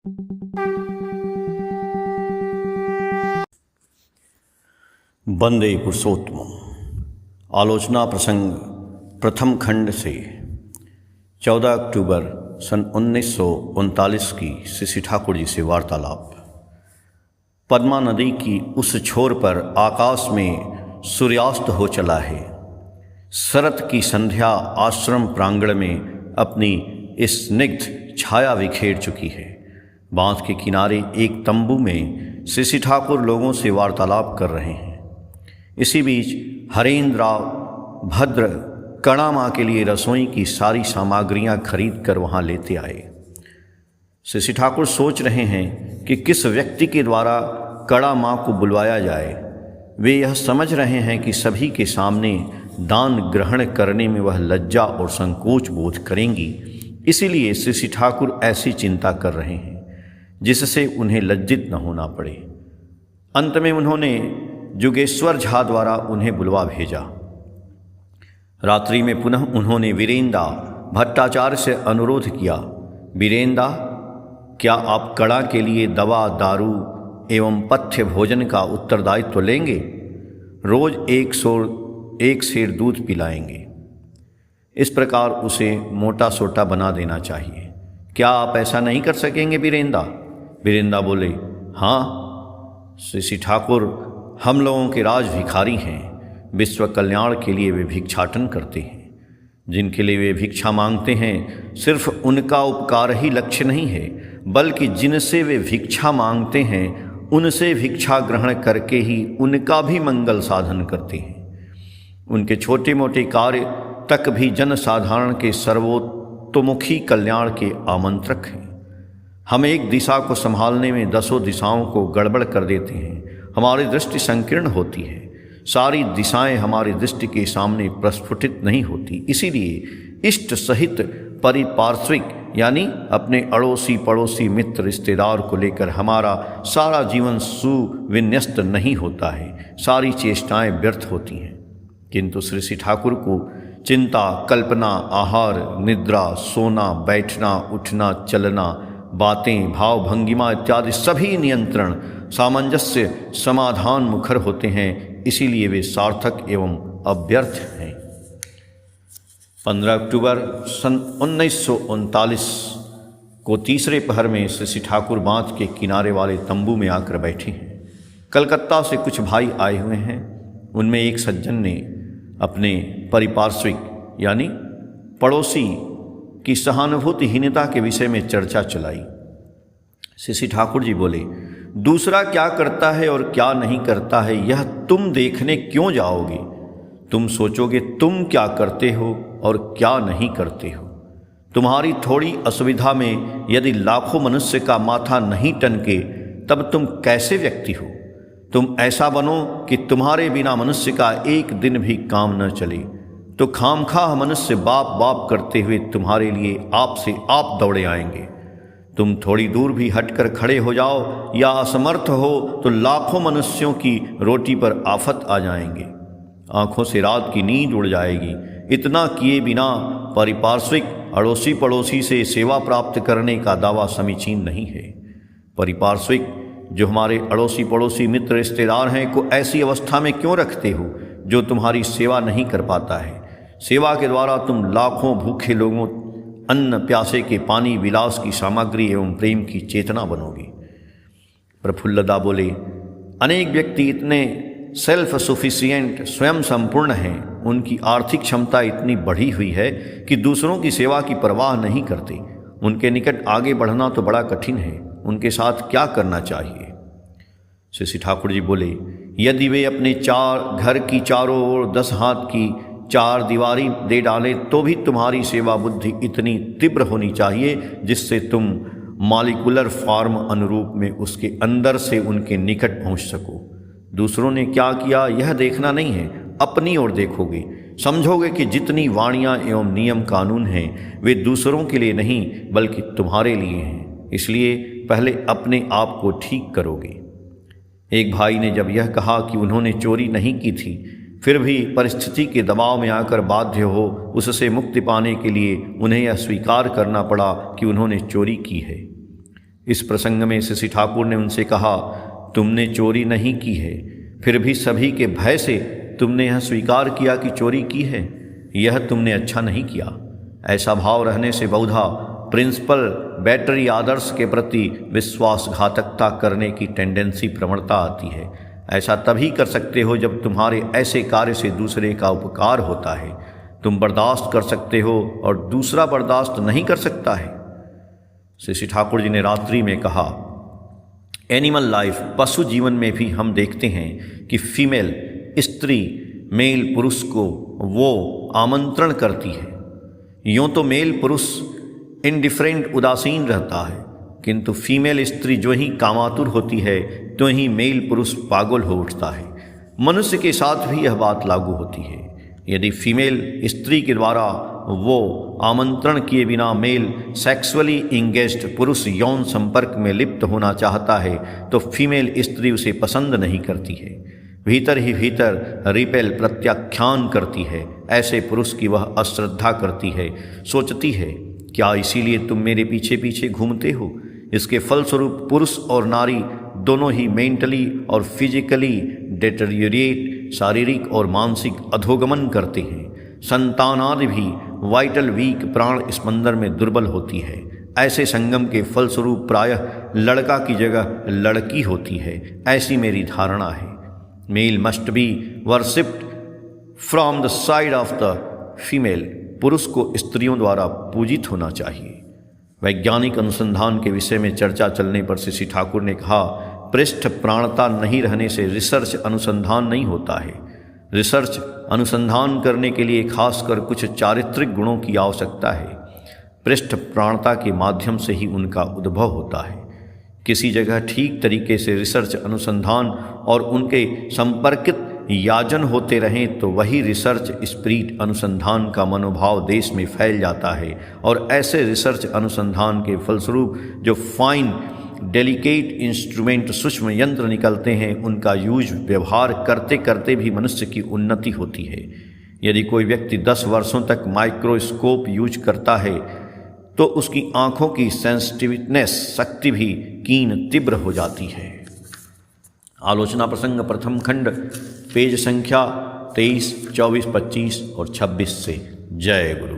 वंदे पुरुषोत्तम। आलोचना प्रसंग प्रथम खंड से 14 अक्टूबर सन 1939 की श्री ठाकुर जी से वार्तालाप। पद्मा नदी की उस छोर पर आकाश में सूर्यास्त हो चला है। शरत की संध्या आश्रम प्रांगण में अपनी स्निग्ध छाया बिखेर चुकी है। बांध के किनारे एक तंबू में श्री ठाकुर लोगों से वार्तालाप कर रहे हैं। इसी बीच हरेंद्र राव भद्र कड़ा माँ के लिए रसोई की सारी सामग्रियां खरीद कर वहाँ लेते आए। श्री ठाकुर सोच रहे हैं कि किस व्यक्ति के द्वारा कड़ा माँ को बुलवाया जाए। वे यह समझ रहे हैं कि सभी के सामने दान ग्रहण करने में वह लज्जा और संकोच बोध करेंगी, इसीलिए श्री ठाकुर ऐसी चिंता कर रहे हैं जिससे उन्हें लज्जित न होना पड़े। अंत में उन्होंने जुगेश्वर झा द्वारा उन्हें बुलवा भेजा। रात्रि में पुनः उन्होंने वीरेंदा भट्टाचार्य से अनुरोध किया, वीरेंदा, क्या आप कड़ा के लिए दवा, दारू एवं पथ्य भोजन का उत्तरदायित्व लेंगे? रोज एक सेर दूध पिलाएंगे। इस प्रकार उसे मोटा सोटा बना देना चाहिए। क्या आप ऐसा नहीं कर सकेंगे वीरेंदा? वीरेंदा बोले, हाँ श्री ठाकुर, हम लोगों के राज भिखारी हैं। विश्व कल्याण के लिए वे भिक्षाटन करते हैं। जिनके लिए वे भिक्षा मांगते हैं, सिर्फ उनका उपकार ही लक्ष्य नहीं है, बल्कि जिनसे वे भिक्षा मांगते हैं उनसे भिक्षा ग्रहण करके ही उनका भी मंगल साधन करते हैं। उनके छोटे मोटे कार्य तक भी जनसाधारण के सर्वतोमुखी कल्याण के आमंत्रक हैं। हम एक दिशा को संभालने में 10 दिशाओं को गड़बड़ कर देते हैं। हमारी दृष्टि संकीर्ण होती है। सारी दिशाएं हमारी दृष्टि के सामने प्रस्फुटित नहीं होती। इसीलिए इष्ट सहित परिपार्श्विक यानी अपने अड़ोसी पड़ोसी मित्र रिश्तेदार को लेकर हमारा सारा जीवन सुविन्यस्त नहीं होता है। सारी चेष्टाएं व्यर्थ होती हैं। किंतु श्री ठाकुर को चिंता, कल्पना, आहार, निद्रा, सोना, बैठना, उठना, चलना, बातें, भाव, भंगिमा इत्यादि सभी नियंत्रण सामंजस्य समाधान मुखर होते हैं। इसीलिए वे सार्थक एवं अव्यर्थ हैं। 15 अक्टूबर सन 1939 को तीसरे पहर में श्री ठाकुर बांध के किनारे वाले तंबू में आकर बैठे हैं। कलकत्ता से कुछ भाई आए हुए हैं। उनमें एक सज्जन ने अपने परिपार्श्विक यानी पड़ोसी की सहानुभूतिहीनता के विषय में चर्चा चलाई। श्री ठाकुर जी बोले, दूसरा क्या करता है और क्या नहीं करता है यह तुम देखने क्यों जाओगे? तुम सोचोगे तुम क्या करते हो और क्या नहीं करते हो। तुम्हारी थोड़ी असुविधा में यदि लाखों मनुष्य का माथा नहीं टनके तब तुम कैसे व्यक्ति हो? तुम ऐसा बनो कि तुम्हारे बिना मनुष्य का एक दिन भी काम न चले, तो खामखा मनुष्य बाप बाप करते हुए तुम्हारे लिए आप से आप दौड़े आएंगे। तुम थोड़ी दूर भी हटकर खड़े हो जाओ या असमर्थ हो तो लाखों मनुष्यों की रोटी पर आफत आ जाएंगे। आंखों से रात की नींद उड़ जाएगी। इतना किए बिना परिपार्श्विक अड़ोसी पड़ोसी से सेवा प्राप्त करने का दावा समीचीन नहीं है। परिपार्श्विक जो हमारे अड़ोसी पड़ोसी मित्र रिश्तेदार हैं को ऐसी अवस्था में क्यों रखते हो जो तुम्हारी सेवा नहीं कर पाता है? सेवा के द्वारा तुम लाखों भूखे लोगों अन्न प्यासे के पानी, विलास की सामग्री एवं प्रेम की चेतना बनोगे। प्रफुल्लदा बोले, अनेक व्यक्ति इतने सेल्फ सफिशिएंट स्वयं संपूर्ण हैं, उनकी आर्थिक क्षमता इतनी बढ़ी हुई है कि दूसरों की सेवा की परवाह नहीं करते। उनके निकट आगे बढ़ना तो बड़ा कठिन है। उनके साथ क्या करना चाहिए? श्री ठाकुर जी बोले, यदि वे अपने घर की चारों ओर 10 हाथ की 4 दीवारी दे डाले तो भी तुम्हारी सेवा बुद्धि इतनी तीव्र होनी चाहिए जिससे तुम मॉलिक्यूलर फॉर्म अनुरूप में उसके अंदर से उनके निकट पहुंच सको। दूसरों ने क्या किया यह देखना नहीं है, अपनी ओर देखोगे। समझोगे कि जितनी वाणियाँ एवं नियम कानून हैं वे दूसरों के लिए नहीं बल्कि तुम्हारे लिए हैं। इसलिए पहले अपने आप को ठीक करोगे। एक भाई ने जब यह कहा कि उन्होंने चोरी नहीं की थी, फिर भी परिस्थिति के दबाव में आकर बाध्य हो उससे मुक्ति पाने के लिए उन्हें यह स्वीकार करना पड़ा कि उन्होंने चोरी की है। इस प्रसंग में शशि ठाकुर ने उनसे कहा, तुमने चोरी नहीं की है, फिर भी सभी के भय से तुमने यह स्वीकार किया कि चोरी की है। यह तुमने अच्छा नहीं किया। ऐसा भाव रहने से बहुधा प्रिंसिपल बैटरी आदर्श के प्रति विश्वासघातकता करने की टेंडेंसी प्रवणता आती है। ऐसा तभी कर सकते हो जब तुम्हारे ऐसे कार्य से दूसरे का उपकार होता है। तुम बर्दाश्त कर सकते हो और दूसरा बर्दाश्त नहीं कर सकता है। शशि ठाकुर जी ने रात्रि में कहा, एनिमल लाइफ, पशु जीवन में भी हम देखते हैं कि फीमेल स्त्री मेल पुरुष को वो आमंत्रण करती है। यूँ तो मेल पुरुष इंडिफरेंट उदासीन रहता है, किंतु फीमेल स्त्री जो ही कामातुर होती है तो ही मेल पुरुष पागल हो उठता है। मनुष्य के साथ भी यह बात लागू होती है। यदि फीमेल स्त्री के द्वारा वो आमंत्रण किए बिना मेल सेक्सुअली इंगेज्ड पुरुष यौन संपर्क में लिप्त होना चाहता है तो फीमेल स्त्री उसे पसंद नहीं करती है, भीतर ही भीतर रिपेल प्रत्याख्यान करती है। ऐसे पुरुष की वह अश्रद्धा करती है, सोचती है क्या इसीलिए तुम मेरे पीछे पीछे घूमते हो। इसके फलस्वरूप पुरुष और नारी दोनों ही मेंटली और फिजिकली डेटेरियोरेट, शारीरिक और मानसिक अधोगमन करते हैं। संतानादि भी वाइटल वीक प्राण स्पंदन में दुर्बल होती है। ऐसे संगम के फलस्वरूप प्रायः लड़का की जगह लड़की होती है, ऐसी मेरी धारणा है। Male must be worshipped from the side of the female. पुरुष को स्त्रियों द्वारा पूजित होना चाहिए। वैज्ञानिक अनुसंधान के विषय में चर्चा चलने पर शशि ठाकुर ने कहा, पृष्ठ प्राणता नहीं रहने से रिसर्च अनुसंधान नहीं होता है। रिसर्च अनुसंधान करने के लिए खासकर कुछ चारित्रिक गुणों की आवश्यकता है। पृष्ठ प्राणता के माध्यम से ही उनका उद्भव होता है। किसी जगह ठीक तरीके से रिसर्च अनुसंधान और उनके संपर्कित याजन होते रहें तो वही रिसर्च स्पिरिट अनुसंधान का मनोभाव देश में फैल जाता है और ऐसे रिसर्च अनुसंधान के फलस्वरूप जो फाइन डेलिकेट इंस्ट्रूमेंट सूक्ष्म यंत्र निकलते हैं उनका यूज व्यवहार करते करते भी मनुष्य की उन्नति होती है। यदि कोई व्यक्ति 10 वर्षों तक माइक्रोस्कोप यूज करता है तो उसकी आँखों की सेंसिटिवनेस शक्ति भी कीन तीव्र हो जाती है। आलोचना प्रसंग प्रथम खंड, पेज संख्या 23, 24, 25 और 26 से। जय गुरु।